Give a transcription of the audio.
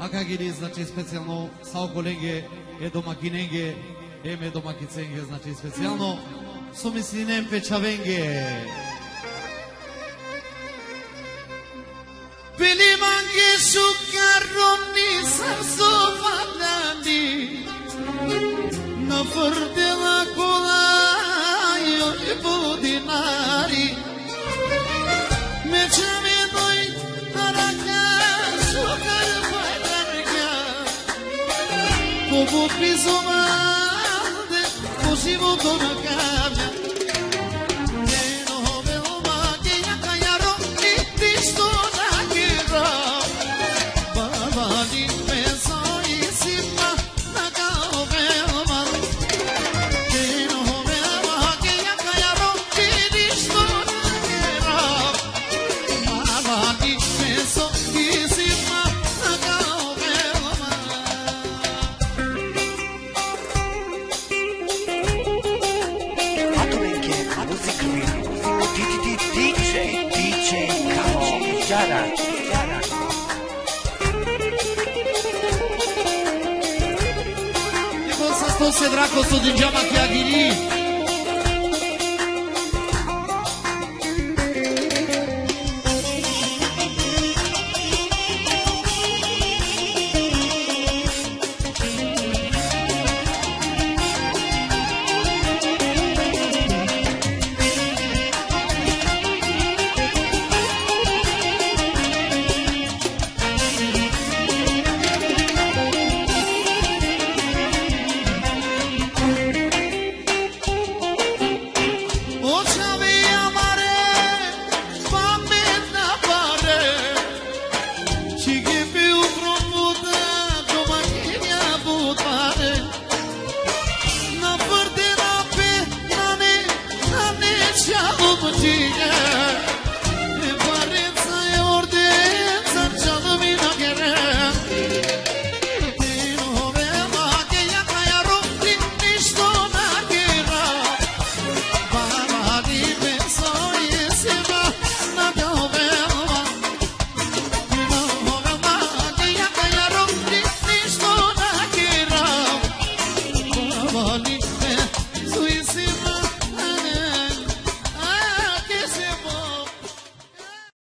Akagiri znači specijalno sao kolege domakinenge, eme domakicenge znači specijalno su mislinem pečavenge. Pilimange šukaroni sarsovadani na frdela kolajo i budinari mečame doj taraka šukar padarga poput pizomade po životu na kamja. Se draco sto di giama che agiri she